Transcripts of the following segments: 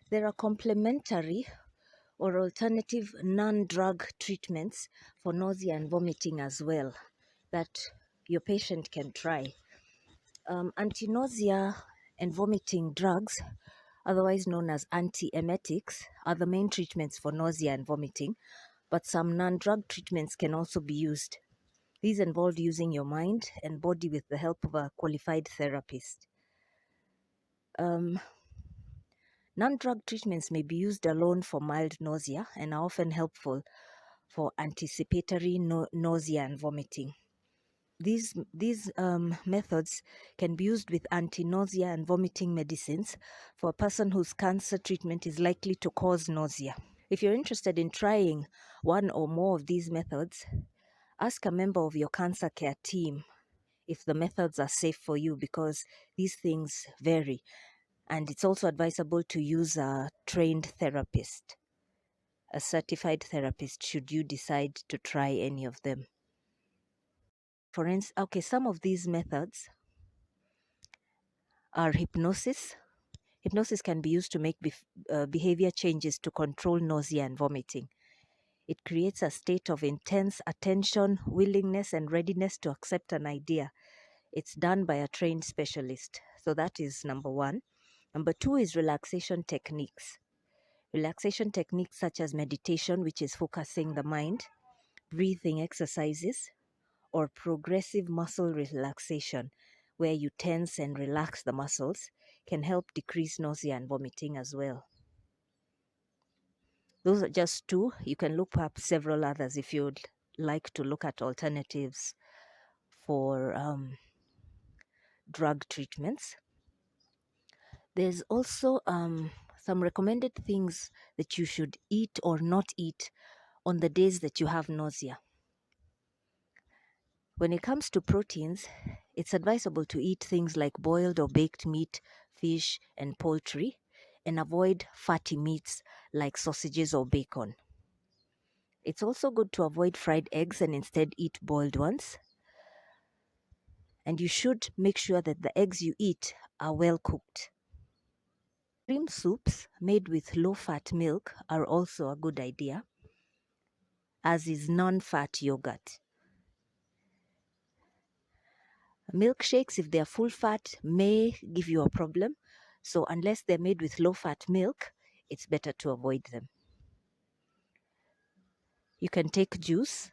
There are complementary or alternative non-drug treatments for nausea and vomiting as well that your patient can try. Anti-nausea and vomiting drugs, otherwise known as antiemetics, are the main treatments for nausea and vomiting, but some non-drug treatments can also be used. These involve using your mind and body with the help of a qualified therapist. Non-drug treatments may be used alone for mild nausea and are often helpful for anticipatory nausea and vomiting. These methods can be used with anti-nausea and vomiting medicines for a person whose cancer treatment is likely to cause nausea. If you're interested in trying one or more of these methods, ask a member of your cancer care team if the methods are safe for you, because these things vary. And it's also advisable to use a trained therapist, a certified therapist, should you decide to try any of them. For instance, some of these methods are hypnosis. Hypnosis can be used to make behavior changes to control nausea and vomiting. It creates a state of intense attention, willingness, and readiness to accept an idea. It's done by a trained specialist. So that is number one. Number two is relaxation techniques. Relaxation techniques such as meditation, which is focusing the mind, breathing exercises, or progressive muscle relaxation, where you tense and relax the muscles, can help decrease nausea and vomiting as well. Those are just two. You can look up several others if you'd like to look at alternatives for drug treatments. There's also some recommended things that you should eat or not eat on the days that you have nausea. When it comes to proteins, it's advisable to eat things like boiled or baked meat, fish, and poultry, and avoid fatty meats like sausages or bacon. It's also good to avoid fried eggs and instead eat boiled ones. And you should make sure that the eggs you eat are well cooked. Cream soups made with low-fat milk are also a good idea, as is non-fat yogurt. Milkshakes, if they are full fat, may give you a problem. So unless they're made with low-fat milk, it's better to avoid them. You can take juice,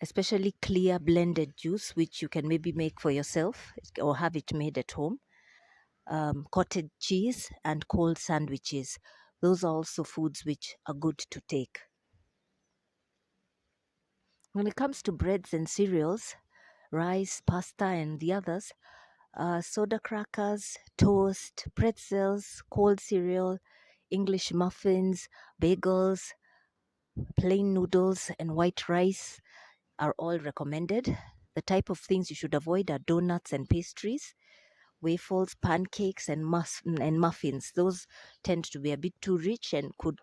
especially clear blended juice, which you can maybe make for yourself or have it made at home. Cottage cheese and cold sandwiches. Those are also foods which are good to take. When it comes to breads and cereals, rice, pasta, and the others, soda crackers, toast, pretzels, cold cereal, English muffins, bagels, plain noodles, and white rice are all recommended. The type of things you should avoid are donuts and pastries, waffles, pancakes, and muffins. Those tend to be a bit too rich and could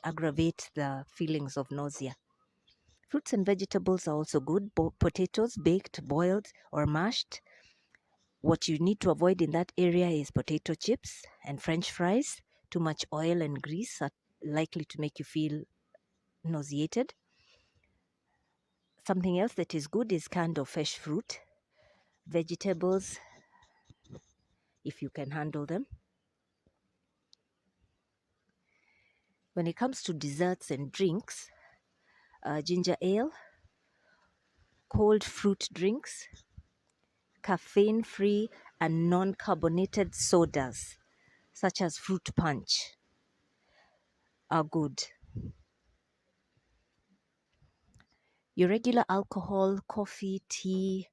aggravate the feelings of nausea. Fruits and vegetables are also good. Potatoes, baked, boiled, or mashed. What you need to avoid in that area is potato chips and French fries. Too much oil and grease are likely to make you feel nauseated. Something else that is good is canned or fresh fruit, vegetables, if you can handle them. When it comes to desserts and drinks, ginger ale, cold fruit drinks, caffeine-free and non-carbonated sodas, such as fruit punch, are good. Your regular alcohol, coffee, tea,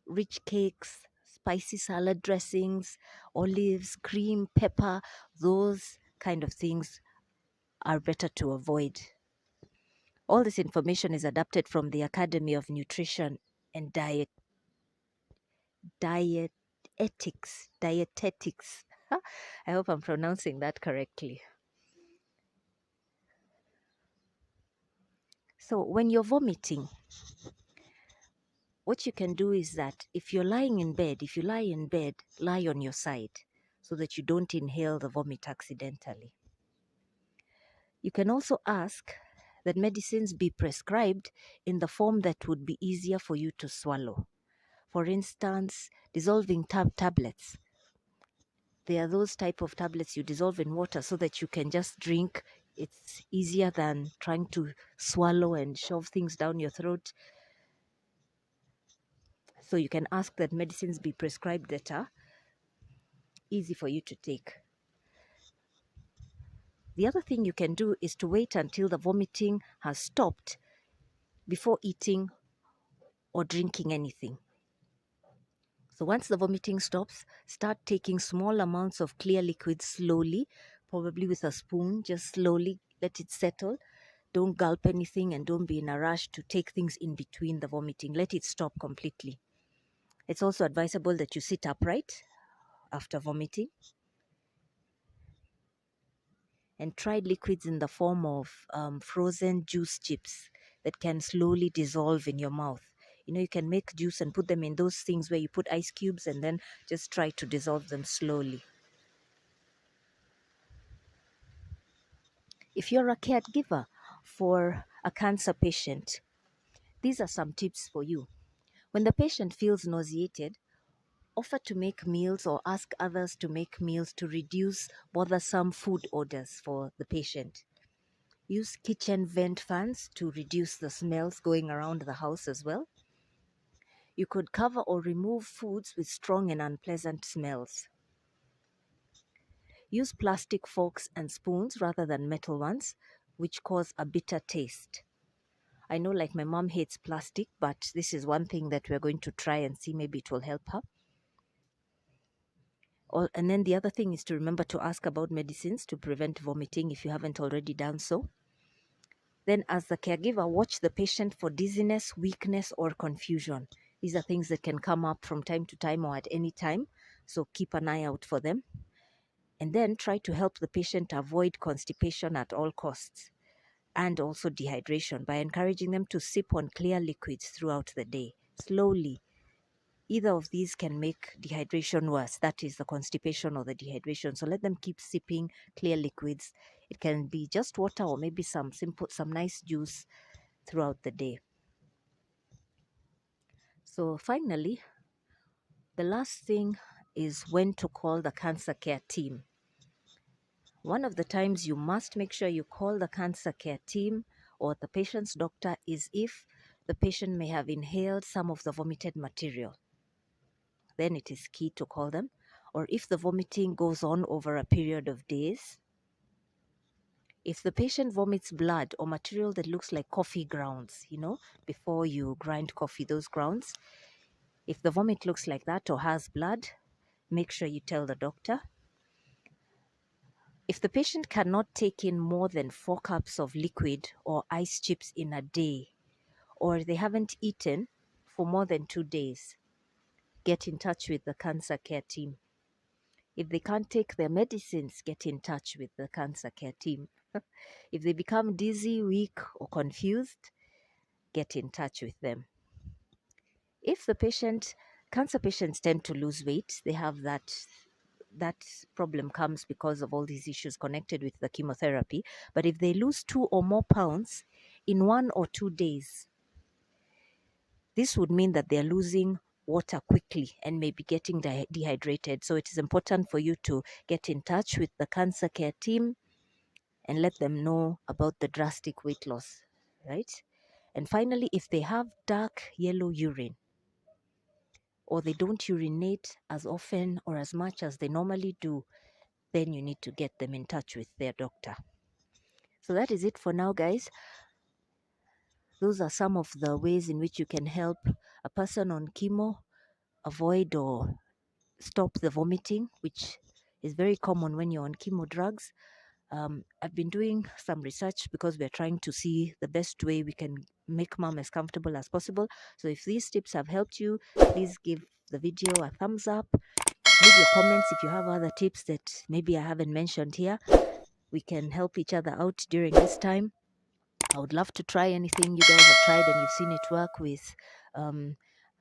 rich cakes, spicy salad dressings, olives, cream, pepper, those kind of things are better to avoid. All this information is adapted from the Academy of Nutrition and Dietetics. I hope I'm pronouncing that correctly. So when you're vomiting, what you can do is that if you're lying in bed, if you lie in bed, lie on your side so that you don't inhale the vomit accidentally. You can also ask that medicines be prescribed in the form that would be easier for you to swallow. For instance, dissolving tablets. They are those type of tablets you dissolve in water so that you can just drink. It's easier than trying to swallow and shove things down your throat. So you can ask that medicines be prescribed that are easy for you to take. The other thing you can do is to wait until the vomiting has stopped before eating or drinking anything. So once the vomiting stops, start taking small amounts of clear liquid slowly, probably with a spoon, just slowly let it settle. Don't gulp anything and don't be in a rush to take things in between the vomiting. Let it stop completely. It's also advisable that you sit upright after vomiting. And try liquids in the form of frozen juice chips that can slowly dissolve in your mouth. You know, you can make juice and put them in those things where you put ice cubes and then just try to dissolve them slowly. If you're a caregiver for a cancer patient, these are some tips for you. When the patient feels nauseated, offer to make meals or ask others to make meals to reduce bothersome food odors for the patient. Use kitchen vent fans to reduce the smells going around the house as well. You could cover or remove foods with strong and unpleasant smells. Use plastic forks and spoons rather than metal ones, which cause a bitter taste. I know, like, my mom hates plastic, but this is one thing that we're going to try and see. Maybe it will help her. And then the other thing is to remember to ask about medicines to prevent vomiting if you haven't already done so. Then, as the caregiver, watch the patient for dizziness, weakness, or confusion. These are things that can come up from time to time or at any time, so keep an eye out for them. And then try to help the patient avoid constipation at all costs, and also dehydration by encouraging them to sip on clear liquids throughout the day, slowly. Either of these can make dehydration worse, that is the constipation or the dehydration. So let them keep sipping clear liquids. It can be just water or maybe some nice juice throughout the day. So finally, the last thing is when to call the cancer care team. One of the times you must make sure you call the cancer care team or the patient's doctor is if the patient may have inhaled some of the vomited material. Then it is key to call them. Or if the vomiting goes on over a period of days. If the patient vomits blood or material that looks like coffee grounds, before you grind coffee, those grounds. If the vomit looks like that or has blood, make sure you tell the doctor. If the patient cannot take in more than 4 cups of liquid or ice chips in a day, or they haven't eaten for more than 2 days, get in touch with the cancer care team. If they can't take their medicines, get in touch with the cancer care team. If they become dizzy, weak, or confused, get in touch with them. If the cancer patients tend to lose weight, they have that problem comes because of all these issues connected with the chemotherapy. But if they lose 2 or more pounds in 1 or 2 days, this would mean that they're losing water quickly and may be getting dehydrated. So it is important for you to get in touch with the cancer care team and let them know about the drastic weight loss, right? And finally, if they have dark yellow urine, or they don't urinate as often or as much as they normally do, then you need to get them in touch with their doctor. So that is it for now, guys. Those are some of the ways in which you can help a person on chemo avoid or stop the vomiting, which is very common when you're on chemo drugs. I've been doing some research because we're trying to see the best way we can make mom as comfortable as possible. So if these tips have helped you, please give the video a thumbs up. Leave your comments if you have other tips that maybe I haven't mentioned here. We can help each other out during this time. I would love to try anything you guys have tried and you've seen it work with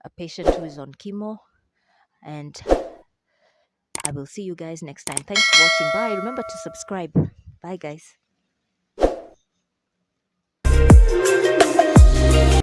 a patient who is on chemo. And I will see you guys next time. Thanks for watching. Bye. Remember to subscribe. Bye, guys.